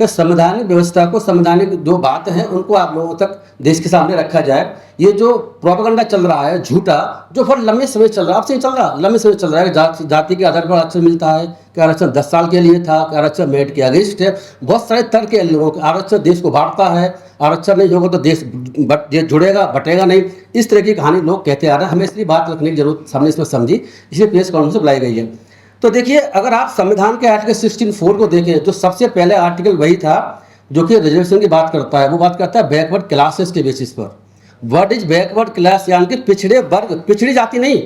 कि संवैधानिक व्यवस्था को, संवैधानिक जो बात है उनको आप लोगों तक देश के सामने रखा जाए। ये जो प्रोपेगेंडा चल रहा है झूठा, जो बहुत लंबे समय चल रहा है, अब से नहीं चल रहा, लंबे समय चल रहा है कि जाति के आधार पर आरक्षण मिलता है, कि आरक्षण 10 साल के लिए था, कि आरक्षण मेरिट के अगेंस्ट है। बहुत सारे तर्क है लोगों के, आरक्षण देश को बांटता है, आरक्षण नहीं होगा तो देश जुड़ेगा बटेगा नहीं। इस तरह की कहानी लोग कहते आ रहे हैं। हमें इसलिए बात रखने की जरूरत हमने इसमें समझी, इसलिए प्रेस कॉन्फ्रेंस बुलाई गई है। तो देखिए, अगर आप संविधान के आर्टिकल 16(4) को देखें, जो सबसे पहले आर्टिकल वही था जो कि रिजर्वेशन की बात करता है। वो बात करता है बैकवर्ड क्लासेस के बेसिस पर। व्हाट इज बैकवर्ड क्लास, यानी कि पिछड़े वर्ग, पिछड़ी जाति नहीं,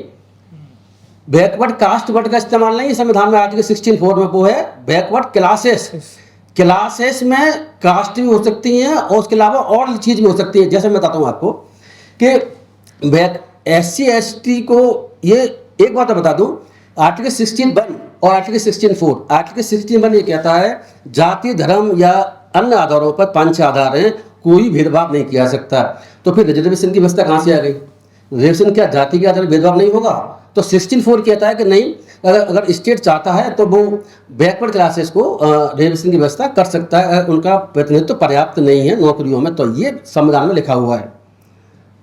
बैकवर्ड कास्ट वर्ड का इस्तेमाल नहीं है संविधान में आर्टिकल 16(4) में। वो है बैकवर्ड क्लासेस। क्लासेस में कास्ट भी हो सकती हैं और उसके अलावा और चीज़ भी हो सकती है। जैसे मैं बताता हूँ आपको कि SC ST को, ये एक बात बता दूँ, आर्टिकल 16(1) और आर्टिकल 16(4), आर्टिकल 16(1) ये कहता है जाति, धर्म या अन्य आधारों पर 5 आधार हैं, कोई भेदभाव नहीं किया सकता। तो फिर रिजर्वेशन की व्यवस्था कहाँ से आ गई? रिजर्वेशन क्या जाति के आधार पर भेदभाव नहीं होगा? तो 16(4) कहता है कि नहीं, अगर स्टेट चाहता है तो वो बैकवर्ड क्लासेस को रिजर्वेशन की व्यवस्था कर सकता है, उनका प्रतिनिधित्व पर्याप्त नहीं है नौकरियों में। तो ये संविधान में लिखा हुआ है।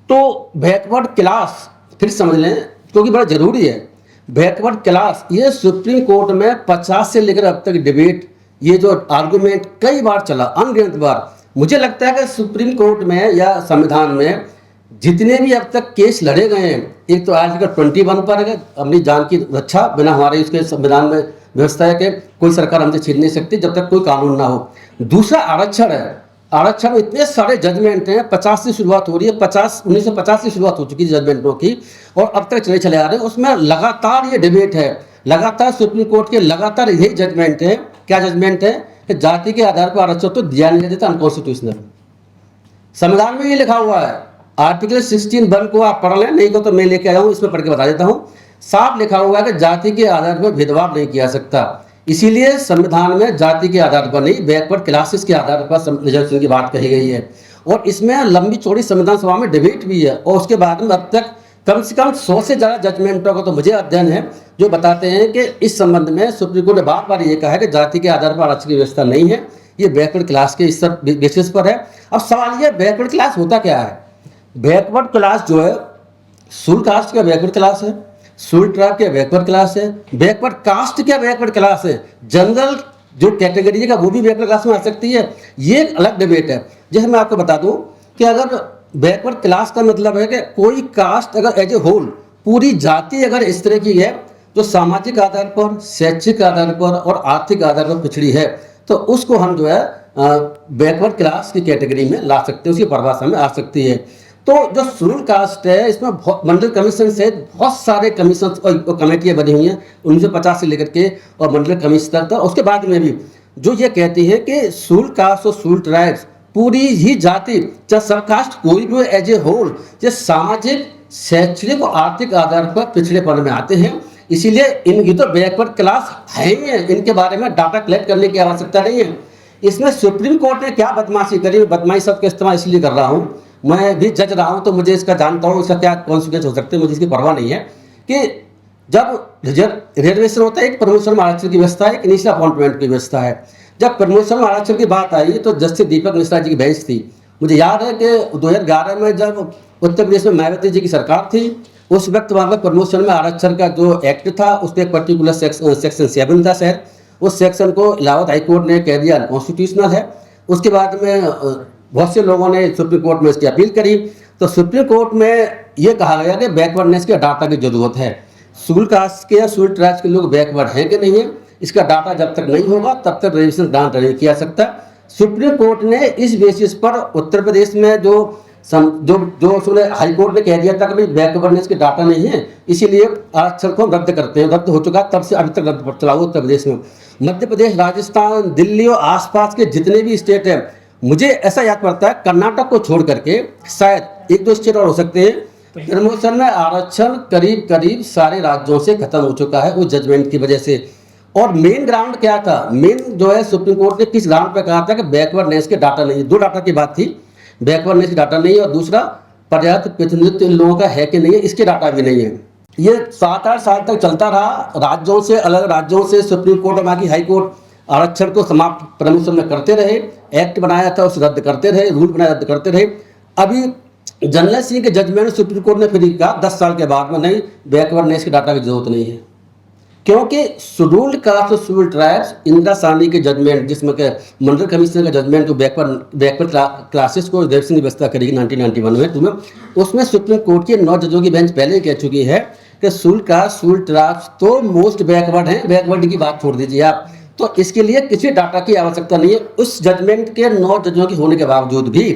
तो बैकवर्ड क्लास फिर समझ लें, क्योंकि बड़ा जरूरी है। बैकवर्ड क्लास, ये सुप्रीम कोर्ट में 50 से लेकर अब तक डिबेट, ये जो आर्गुमेंट कई बार चला, अनगिनत बार। मुझे लगता है कि सुप्रीम कोर्ट में या संविधान में जितने भी अब तक केस लड़े गए हैं, एक तो आर्टिकल 21 पर है, अपनी जान की रक्षा बिना हमारे उसके संविधान में व्यवस्था है कि कोई सरकार हमसे छीन नहीं सकती जब तक कोई कानून ना हो। दूसरा आरक्षण है। आरक्षण में इतने सारे जजमेंट हैं, 50 से शुरुआत हो रही है, 1950 से शुरुआत हो चुकी है जजमेंटों की, और अब तक चले आ रहे हैं। उसमें लगातार ये डिबेट है, लगातार सुप्रीम कोर्ट के लगातार यही जजमेंट है। क्या जजमेंट है? कि जाति के आधार पर आरक्षण तो दिया नहीं देता, अनकॉन्स्टिट्यूशनल। संविधान में ये लिखा हुआ है। आर्टिकल 16(1) को आप पढ़ लें, नहीं को तो मैं लेके आया हूँ, इसमें पढ़ के बता देता हूँ। साफ लिखा हुआ है कि जाति के आधार पर भेदभाव नहीं किया सकता। इसीलिए संविधान में जाति के आधार पर नहीं, बैकवर्ड क्लासेस के आधार पर रिजर्वेशन की बात कही गई है। और इसमें लंबी चौड़ी संविधान सभा में डिबेट भी है, और उसके बाद में अब तक कम से कम 100 से ज़्यादा जजमेंटों का तो मुझे अध्ययन है जो बताते हैं कि इस संबंध में सुप्रीम कोर्ट ने बार बार ये कहा है कि जाति के आधार पर आरक्षण की व्यवस्था नहीं है, ये बैकवर्ड क्लास के इस बेसिस पर है। अब सवाल ये, बैकवर्ड क्लास होता क्या है? बैकवर्ड क्लास जो है, शुल्क कास्ट का बैकवर्ड क्लास है, शुल्क ट्राइब का बैकवर्ड क्लास है, बैकवर्ड कास्ट क्या बैकवर्ड क्लास है, जनरल जो कैटेगरी है वो भी बैकवर्ड क्लास में आ सकती है। ये एक अलग डिबेट है। जैसे मैं आपको बता दूं कि अगर बैकवर्ड क्लास का मतलब है कि कोई कास्ट अगर एज ए होल, पूरी जाति अगर इस तरह की है जो सामाजिक आधार पर, शैक्षिक आधार पर और आर्थिक आधार पर पिछड़ी है, तो उसको हम जो है बैकवर्ड क्लास की कैटेगरी में ला सकते हैं, उसकी परिभाषा में आ सकती है। तो जो शेड्यूल कास्ट है, इसमें मंडल कमीशन से बहुत सारे कमीशन और कमेटियाँ बनी हुई हैं 1950 से लेकर के, और मंडल कमीशन तक था। उसके बाद में भी जो ये कहती है कि शेड्यूल कास्ट और शेड्यूल ट्राइब्स पूरी ही जाति, चाहे सब कास्ट कोई भी एज ए होल, जो सामाजिक, शैक्षणिक और आर्थिक आधार पर पिछड़ेपन में आते हैं। इसीलिए इनकी तो बैकवर्ड क्लास है ही है, इनके बारे में डाटा कलेक्ट करने की आवश्यकता नहीं है। इसमें सुप्रीम कोर्ट ने क्या बदमाशी करी, बदमाशी शब्द का इस्तेमाल इसलिए कर रहा हूँ, मैं भी जज रहा हूँ तो मुझे इसका जानता हूँ इसका क्या कॉन्सिक्वेंस हो सकते हैं, मुझे इसकी परवाह नहीं है। कि जब रिजर्वेशन होता है, एक प्रमोशन आरक्षण की व्यवस्था है, एक इनिशियल अपॉइंटमेंट की व्यवस्था है। जब प्रमोशन आरक्षण की बात आई तो जस्टिस दीपक मिश्रा जी की बेंच थी। मुझे याद है कि 2011 में जब उत्तर प्रदेश में मायावती जी की सरकार थी, उस वक्त वहाँ पर प्रमोशन में आरक्षण का जो एक्ट था, उसमें एक पर्टिकुलर सेक्शन 7 था शायद, उस सेक्शन को इलाहाबाद हाईकोर्ट ने कह दिया अनकॉन्स्टिट्यूशनल है। उसके बाद में बहुत से लोगों ने सुप्रीम कोर्ट में इसकी अपील करी, तो सुप्रीम कोर्ट में ये कहा गया कि बैकवर्डनेस के डाटा की जरूरत है। शेड्यूल कास्ट के या शेड्यूल ट्राइब्स के लोग बैकवर्ड हैं कि नहीं है, इसका डाटा जब तक नहीं होगा तब तक रजिस्ट्रेशन ग्रांट नहीं किया सकता। सुप्रीम कोर्ट ने इस बेसिस पर उत्तर प्रदेश में जो उसने हाई कोर्ट ने कह दिया था कि बैकवर्डनेस के डाटा नहीं है, इसीलिए आरक्षण को रद्द करते हैं। रद्द हो चुका, तब से अभी तक रद्द चला हुआ उत्तर प्रदेश में। मध्य प्रदेश, राजस्थान, दिल्ली और आसपास के जितने भी स्टेट हैं, मुझे ऐसा याद पड़ता है कर्नाटक को छोड़ करके शायद 1-2 स्टेट और हो सकते हैं, प्रमोशन में आरक्षण करीब करीब सारे राज्यों से खत्म हो चुका है उस जजमेंट की वजह से। और मेन ग्राउंड क्या था? मेन जो है सुप्रीम कोर्ट ने किस ग्राउंड पे कहा था कि बैकवर्डनेस के डाटा नहीं। 2 डाटा की बात थी, बैकवर्डनेस के डाटा नहीं है, और दूसरा पर्याप्त प्रतिनिधित्व इन लोगों का है कि नहीं है, इसके डाटा भी नहीं है। ये 7-8 साल तक चलता रहा। राज्यों से, अलग राज्यों से सुप्रीम कोर्ट और बाकी हाई कोर्ट आरक्षण को समाप्त प्रमुख में करते रहे, एक्ट बनाया था उसे रद्द करते रहे, रूल बनाया रद्द करते रहे। अभी जनरल सिंह के जजमेंट सुप्रीम कोर्ट ने फिर कहा 10 साल के बाद में नहीं, बैकवर्ड के डाटा की जरूरत नहीं है, क्योंकि शेड्यूल्ड कास्ट और शेड्यूल्ड ट्राइब्स इंदिरा साहनी के जजमेंट, जिसमें के मंडल कमीशन का जजमेंट जो बैकवर्ड क्लासेस को रिजर्वेशन की व्यवस्था करेगी 1991 में तुम्हें, उसमें सुप्रीम कोर्ट की 9 जजों की बेंच पहले ही कह चुकी है कि शेड्यूल्ड कास्ट शेड्यूल्ड ट्राइब्स तो मोस्ट बैकवर्ड हैं, बैकवर्ड की बात छोड़ दीजिए आप, तो इसके लिए किसी डाटा की आवश्यकता नहीं है। उस जजमेंट के 9 जजों के होने के बावजूद भी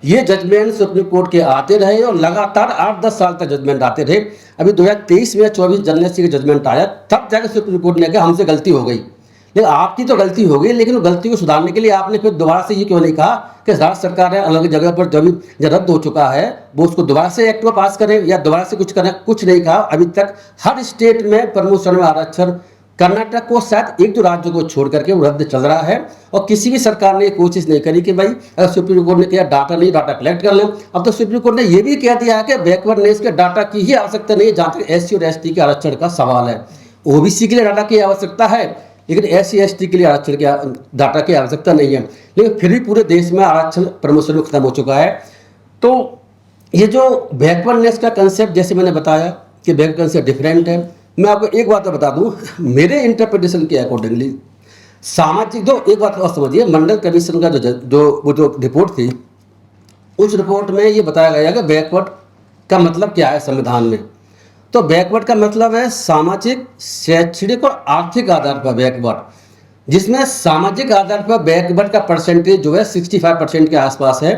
ये जजमेंट सुप्रीम कोर्ट के आते रहे और लगातार 8-10 साल तक जजमेंट आते रहे। अभी 2023 में 24 जनवरी से जजमेंट आया, तब जाकर सुप्रीम कोर्ट ने कहा हमसे गलती हो गई। लेकिन आपकी तो गलती हो गई, लेकिन गलती को सुधारने के लिए आपने फिर दोबारा से ये क्यों नहीं कहा कि राज्य सरकार है अलग जगह पर जब रद्द हो चुका है वो उसको दोबारा से एक्ट में पास करें या दोबारा से कुछ करें? कुछ नहीं कहा। अभी तक हर स्टेट में प्रमोशन में आरक्षण, कर्नाटक को शायद 1-2 राज्यों को छोड़ करके वो रद्द चल रहा है, और किसी भी सरकार ने कोशिश नहीं करी कि भाई अगर सुप्रीम कोर्ट ने किया डाटा नहीं, डाटा कलेक्ट कर लें। अब तो सुप्रीम कोर्ट ने ये भी कह दिया है कि बैकवर्डनेस के डाटा की ही आवश्यकता नहीं है जहाँ तक SC और ST के आरक्षण का सवाल है। OBC के लिए डाटा की आवश्यकता है, लेकिन SC ST के लिए आरक्षण के डाटा की आवश्यकता नहीं है। लेकिन फिर भी पूरे देश में आरक्षण प्रमोशन में खत्म हो चुका है। तो ये जो बैकवर्डनेस का कंसेप्ट, जैसे मैंने बताया कि बैकवर्ड कंसेप्ट डिफरेंट है, मैं आपको एक बात बता दूं, मेरे इंटरप्रिटेशन के अकॉर्डिंगली सामाजिक, दो एक बात और समझिए, मंडल कमीशन का जो रिपोर्ट थी, उस रिपोर्ट में ये बताया गया कि बैकवर्ड का मतलब क्या है संविधान में। तो बैकवर्ड का मतलब है सामाजिक, शैक्षणिक और आर्थिक आधार पर बैकवर्ड, जिसमें सामाजिक आधार पर बैकवर्ड का परसेंटेज जो है 65% के आसपास है,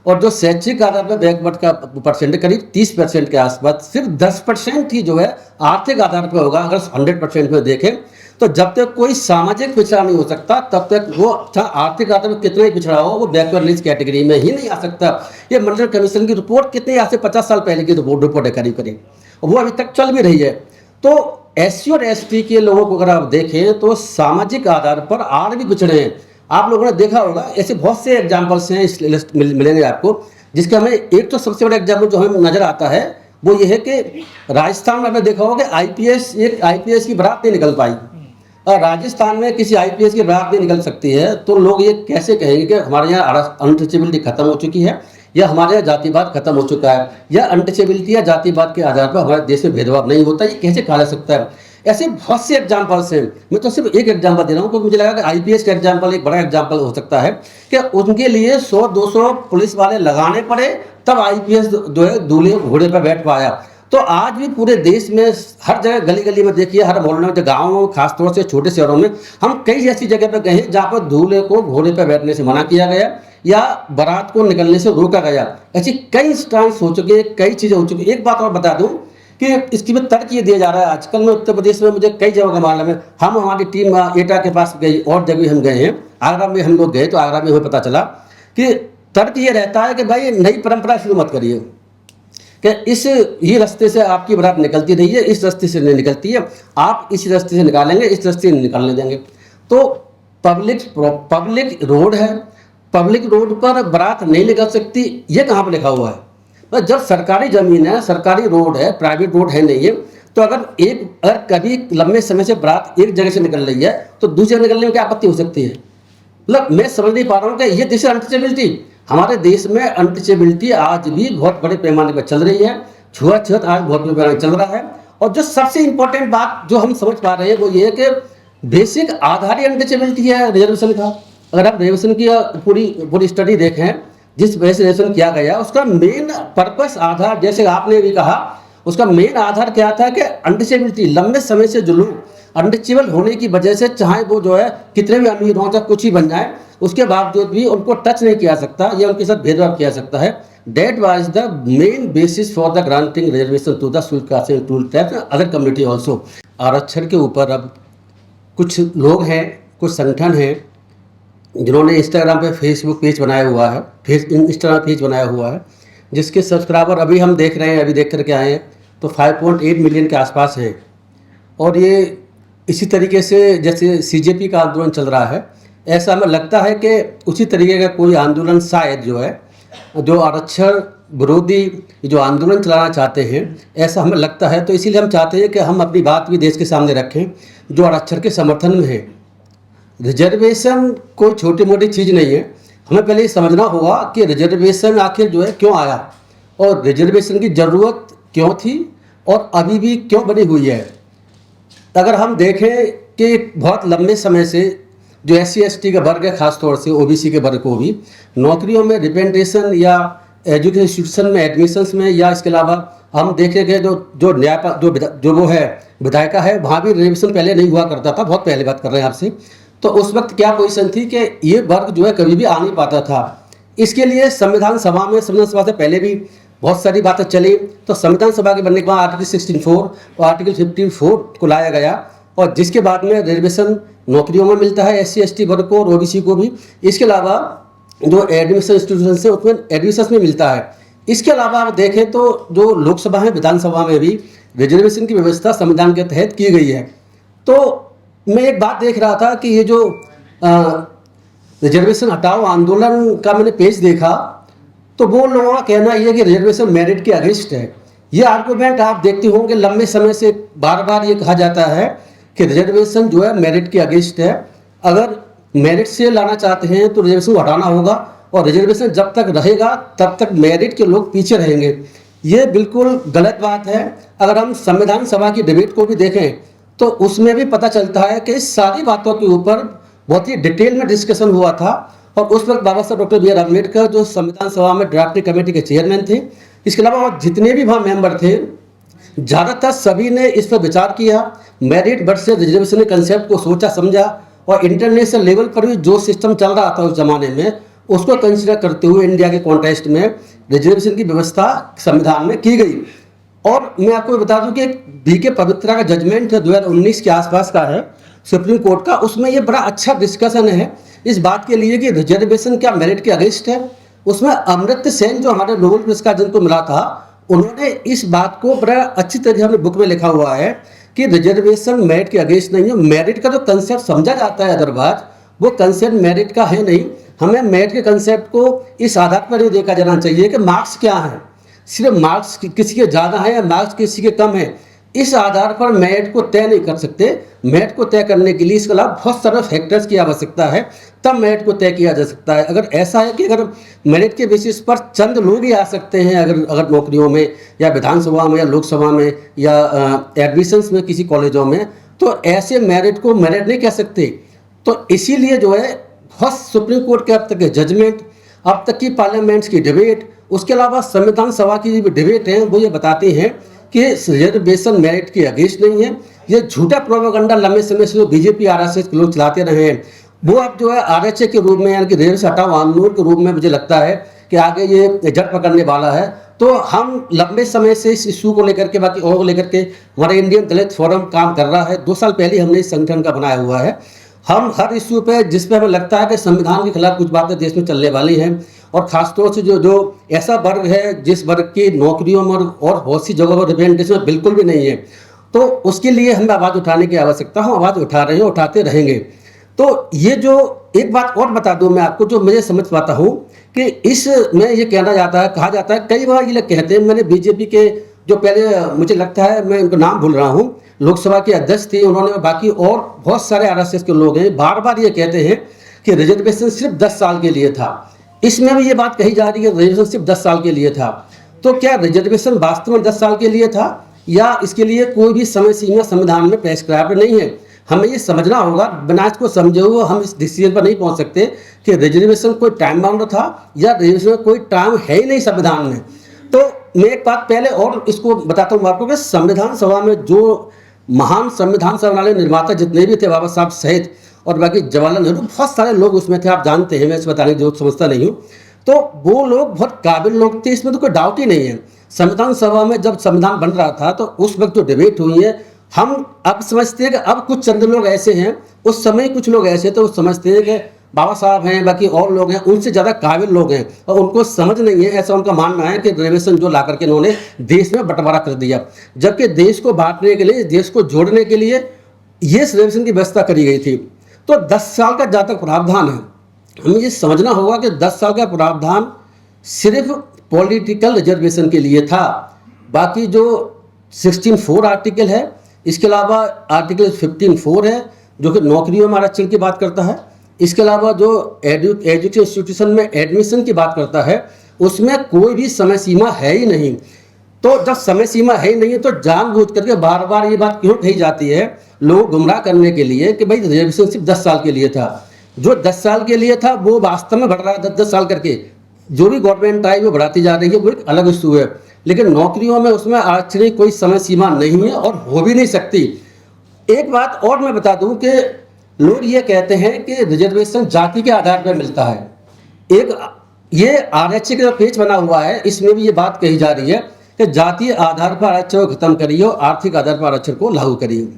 और जो शैक्षिक आधार पर बैकवर्ड का परसेंटेज करीब 30% के आसपास। सिर्फ 10% ही जो है आर्थिक आधार पर होगा। अगर 100% में देखें तो जब तक कोई सामाजिक पिछड़ा नहीं हो सकता तब तक वो आर्थिक आधार पर कितना ही पिछड़ा हो वो बैकवर्ड लिस्ट कैटेगरी में ही नहीं आ सकता। ये मंडल कमीशन की रिपोर्ट कितनी आज से 50 साल पहले की रिपोर्ट है करीब करीब, और वो अभी तक चल भी रही है। तो SC और ST के लोगों को अगर आप देखें तो सामाजिक आधार पर और भी पिछड़े हैं। आप लोगों ने देखा होगा, ऐसे बहुत से एग्जाम्पल्स हैं इस लिस्ट मिलेंगे आपको, जिसका हमें एक तो सबसे बड़ा एग्जाम्पल जो हमें नजर आता है वो ये है कि राजस्थान में आपने देखा होगा कि IPS की बारात नहीं निकल पाई, और राजस्थान में किसी IPS की बारात नहीं निकल सकती है, तो लोग ये कैसे कहेंगे कि हमारे यहाँ अनटचेबिलिटी खत्म हो चुकी है या हमारे यहाँ जातिवाद खत्म हो चुका है, या अनटचेबिलिटी या जातिवाद के आधार पर हमारे देश में भेदभाव नहीं होता, ये कैसे कहा जा सकता है? ऐसे बहुत से एग्जाम्पल्स हैं। मैं तो सिर्फ एक एग्जाम्पल दे रहा हूँ क्योंकि मुझे लगा कि IPS का एग्जाम्पल एक बड़ा एग्जाम्पल हो सकता है कि उनके लिए 100-200 पुलिस वाले लगाने पड़े तब IPS जो है दूल्हे घोड़े पर बैठ पाया। तो आज भी पूरे देश में हर जगह गली गली में देखिए, हर मोहल्ले में, गाँवों में, खासतौर से छोटे शहरों में हम कई ऐसी जगह पर गए हैं जहाँ पर दूल्हे को घोड़े पर बैठने से मना किया गया या बारात को निकलने से रोका गया। ऐसी कई इंस्टांस हो चुके, कई चीज़ें हो चुकी। एक बात और बता दूँ कि इसकी में तर्क ये दिया जा रहा है आजकल में उत्तर प्रदेश में, मुझे कई जगह का मालूम है। हम हमारी टीम एटा के पास गई और जगह हम गए हैं, आगरा में हम लोग गए तो आगरा में हमें पता चला कि तर्क ये रहता है कि भाई नई परंपरा शुरू मत करिए कि ये रास्ते से आपकी बारात निकलती रही है, इस रास्ते से नहीं निकलती है, आप इस रास्ते से निकालेंगे, इस रास्ते से निकालने देंगे। तो पब्लिक रोड है, पब्लिक रोड पर बारात नहीं निकल सकती, ये कहाँ पर लिखा हुआ है? जब सरकारी ज़मीन है, सरकारी रोड है, प्राइवेट रोड है नहीं है, तो अगर कभी लंबे समय से बारात एक जगह से निकल रही है तो दूसरी जगह निकलने में क्या आपत्ति हो सकती है? मतलब मैं समझ नहीं पा रहा हूँ कि ये देश अनटचेबिलिटी, हमारे देश में अनटचेबिलिटी आज भी बहुत बड़े पैमाने पर चल रही है, छुआछूत आज बहुत बड़े पैमाने पर चल रहा है। और जो सबसे इंपॉर्टेंट बात जो हम समझ पा रहे हैं वो ये है कि बेसिक आधार ही अनटचेबिलिटी है रिजर्वेशन का। अगर आप रिजर्वेशन की पूरी स्टडी देखें, जिस वजह से रिजर्वेशन किया गया उसका मेन पर्पस, आधार, जैसे आपने भी कहा, उसका मेन आधार क्या था कि अनटचेबिलिटी। लंबे समय से जो लोग अनटचेबल होने की वजह से चाहे वो जो है कितने भी अमीर हों, चाहे कुछ ही बन जाए, उसके बावजूद भी उनको टच नहीं किया सकता या उनके साथ भेदभाव किया सकता है। That was the main basis for the granting reservation to the scheduled caste and scheduled tribes and other community also. आरक्षण के ऊपर अब कुछ लोग हैं, कुछ संगठन हैं जिन्होंने इंस्टाग्राम पे फेसबुक पेज बनाया हुआ है, इंस्टाग्राम पेज बनाया हुआ है, जिसके सब्सक्राइबर अभी हम देख रहे हैं, अभी देख करके आए हैं तो 5.8 मिलियन के आसपास हैं। और ये इसी तरीके से जैसे CJP का आंदोलन चल रहा है, ऐसा हमें लगता है कि उसी तरीके का कोई आंदोलन शायद जो है, जो आरक्षण विरोधी जो आंदोलन चलाना चाहते हैं, ऐसा हमें लगता है। तो इसीलिए हम चाहते हैं कि हम अपनी बात भी देश के सामने रखें जो आरक्षण के समर्थन में है। रिजर्वेशन कोई छोटी मोटी चीज़ नहीं है। हमें पहले ये समझना होगा कि रिजर्वेशन आखिर जो है क्यों आया और रिजर्वेशन की ज़रूरत क्यों थी और अभी भी क्यों बनी हुई है। अगर हम देखें कि बहुत लंबे समय से जो SC ST का वर्ग है, ख़ासतौर से OBC के वर्ग को भी नौकरियों में रिप्रेजेंटेशन या एजुकेशन इंस्टीट्यूशन में एडमिशन्स में, या इसके अलावा हम देखें कि जो जो वो है विधायिका है, वहाँ भी रिजर्वेशन पहले नहीं हुआ करता था। बहुत पहले बात कर रहे हैं आपसे। तो उस वक्त क्या पोजीशन थी कि ये वर्ग जो है कभी भी आ नहीं पाता था। इसके लिए संविधान सभा से पहले भी बहुत सारी बातें चली। तो संविधान सभा के बनने के बाद आर्टिकल 16(4) और आर्टिकल 15(4) को लाया गया, और जिसके बाद में रिजर्वेशन नौकरियों में मिलता है SC ST वर्ग को और OBC को भी। इसके अलावा जो एडमिशन इंस्टीट्यूशन से उसमें एडमिशन में मिलता है। इसके अलावा आप देखें तो जो लोकसभा है, विधानसभा में भी रिजर्वेशन की व्यवस्था संविधान के तहत की गई है। तो मैं एक बात देख रहा था कि ये जो रिजर्वेशन हटाओ आंदोलन का मैंने पेज देखा, तो वो लोगों का कहना ये है कि रिजर्वेशन मेरिट के अगेंस्ट है। ये आर्गूमेंट आप देखते होंगे लंबे समय से बार बार ये कहा जाता है कि रिजर्वेशन जो है मेरिट के अगेंस्ट है। अगर मेरिट से लाना चाहते हैं तो रिजर्वेशन हटाना होगा, और रिजर्वेशन जब तक रहेगा तब तक मेरिट के लोग पीछे रहेंगे। ये बिल्कुल गलत बात है। अगर हम संविधान सभा की डिबेट को भी देखें तो उसमें भी पता चलता है कि इस सारी बातों के ऊपर बहुत ही डिटेल में डिस्कशन हुआ था, और उस वक्त बाबा साहब डॉक्टर BR अम्बेडकर जो संविधान सभा में ड्राफ्टिंग कमेटी के चेयरमैन थे, इसके अलावा और जितने भी वहाँ मेंबर थे, ज़्यादातर सभी ने इस पर विचार किया। मेरिट वर्सेस रिजर्वेशन के कंसेप्ट को सोचा समझा, और इंटरनेशनल लेवल पर भी जो सिस्टम चल रहा था उस जमाने में उसको कंसिडर करते हुए इंडिया के कॉन्टेक्स्ट में रिजर्वेशन की व्यवस्था संविधान में की गई। और मैं आपको बता दूं कि BK पवित्रा का जजमेंट 2019 के आसपास का है सुप्रीम कोर्ट का। उसमें ये बड़ा अच्छा डिस्कशन है इस बात के लिए कि रिजर्वेशन क्या मेरिट के अगेंस्ट है। उसमें अमर्त्य सेन जो हमारे नोबेल पुरस्कार जिनको मिला था, उन्होंने इस बात को बड़ा अच्छी तरह अपने बुक में लिखा हुआ है कि रिजर्वेशन मेरिट के अगेंस्ट नहीं है। मेरिट का जो कंसेप्ट समझा जाता है अदरवाइज, वो कंसेप्ट मेरिट का है नहीं। हमें मेरिट के कंसेप्ट को इस आधार पर ही देखा जाना चाहिए कि मार्क्स क्या है, सिर्फ मार्क्स किसी के ज़्यादा है या मार्क्स किसी के कम है, इस आधार पर मेरिट को तय नहीं कर सकते। मेरिट को तय करने के लिए इसके अलावा बहुत सारे फैक्टर्स की आवश्यकता है, तब मेरिट को तय किया जा सकता है। अगर ऐसा है कि अगर मेरिट के बेसिस पर चंद लोग ही आ सकते हैं अगर नौकरियों में या विधानसभा में या लोकसभा में या एडमिशन्स में किसी कॉलेजों में, तो ऐसे मेरिट को मेरिट नहीं कह सकते। तो इसीलिए जो है बहुत सुप्रीम कोर्ट के अब तक के जजमेंट, अब तक की पार्लियामेंट्स की डिबेट, उसके अलावा संविधान सभा की जो डिबेट है वो ये बताते हैं कि रिजर्वेशन मेरिट के अगेंस्ट नहीं है। ये झूठा प्रोपेगेंडा लंबे समय से जो BJP RSS के लोग चलाते रहे हैं, वो अब जो है RHA के रूप में यानी कि रिजर्वेशन हटाओ आंदोलन के रूप में मुझे लगता है कि आगे ये जड़ पकड़ने वाला है। तो हम लंबे समय से इस इशू को लेकर के, बाकी और को लेकर के हमारे इंडियन दलित फोरम काम कर रहा है। 2 साल पहले हमने इस संगठन का बनाया हुआ है। हम हर इशू पे जिस पे हमें लगता है कि संविधान के खिलाफ कुछ बातें देश में चलने वाली हैं, और खासतौर से जो ऐसा वर्ग है जिस वर्ग की नौकरियों में और बहुत सी जगहों पर रिप्रेजेंटेशन बिल्कुल भी नहीं है, तो उसके लिए हमें आवाज़ उठाने की आवश्यकता है। आवाज़ उठा रहे हैं, उठाते रहेंगे। तो ये जो एक बात और बता दूं मैं आपको, जो मुझे समझ पाता हूँ कि इसमें ये कहना जाता है, कहा जाता है, कई बार ये लोग कहते हैं, मैंने BJP के जो पहले मुझे लगता है मैं इनको नाम भूल रहा हूँ, लोकसभा के अध्यक्ष थे उन्होंने, बाकी और बहुत सारे RSS के लोग हैं, बार बार ये कहते हैं कि रिजर्वेशन सिर्फ 10 साल के लिए था। इसमें भी ये बात कही जा रही है रिजर्वेशन सिर्फ 10 साल के लिए था। तो क्या रिजर्वेशन वास्तव में 10 साल के लिए था, या इसके लिए कोई भी समय सीमा संविधान में प्रेस्क्राइब्ड नहीं है? हमें ये समझना होगा। बिना इसको समझे हुए हम इस डिसीजन पर नहीं पहुंच सकते कि रिजर्वेशन कोई टाइम बाउंड था या रिजर्वेशन कोई टाइम है ही नहीं संविधान में। तो मैं एक बात पहले और इसको बताता हूँ आपको कि संविधान सभा में जो महान संविधान सभा वाले निर्माता जितने भी थे, बाबा साहब सहित और बाकी जवाहरलाल नेहरू, बहुत सारे लोग उसमें थे, आप जानते हैं, मैं इस बताने की जरूरत समझता नहीं हूँ। तो वो लोग बहुत काबिल लोग थे, इसमें तो कोई डाउट ही नहीं है। संविधान सभा में जब संविधान बन रहा था तो उस वक्त जो डिबेट हुई है, हम अब समझते हैं कि अब कुछ चंद लोग ऐसे हैं, उस समय कुछ लोग ऐसे थे, वो समझते हैं कि बाबा साहब हैं, बाकी और लोग हैं, उनसे ज़्यादा काबिल लोग हैं, और उनको समझ नहीं है, ऐसा उनका मानना है कि रिजर्वेशन जो ला करके इन्होंने देश में बंटवारा कर दिया, जबकि देश को बांटने के लिए, देश को जोड़ने के लिए ये रिजर्वेशन की व्यवस्था करी गई थी। तो 10 साल का जहाँ तक प्रावधान है, हमें ये समझना होगा कि 10 साल का प्रावधान सिर्फ पॉलिटिकल रिजर्वेशन के लिए था। बाकी जो 16(4) आर्टिकल है, इसके अलावा आर्टिकल 15(4) है, जो कि नौकरियों में आरक्षण की बात करता है। इसके अलावा जो एजुकेशन इंस्टीट्यूशन में एडमिशन की बात करता है, उसमें कोई भी समय सीमा है ही नहीं। तो जब समय सीमा है ही नहीं है तो जानबूझ करके बार बार ये बात क्यों कही जाती है लोग गुमराह करने के लिए कि भाई रिजर्वेशन सिर्फ 10 साल के लिए था। जो 10 साल के लिए था वो वास्तव में बढ़ रहा है 10-10 साल करके। जो भी गवर्नमेंट आई वो बढ़ाती जा रही है, वो एक अलग इशू है। लेकिन नौकरियों में उसमें आरक्षण की कोई समय सीमा नहीं है और हो भी नहीं सकती। एक बात और मैं बता दूं कि लोग ये कहते हैं कि रिजर्वेशन जाति के आधार पर मिलता है। एक ये आरक्षण का पेज बना हुआ है, इसमें भी ये बात कही जा रही है कि जातीय आधार पर आरक्षण को खत्म करिए और आर्थिक आधार पर आरक्षण को लागू करिए।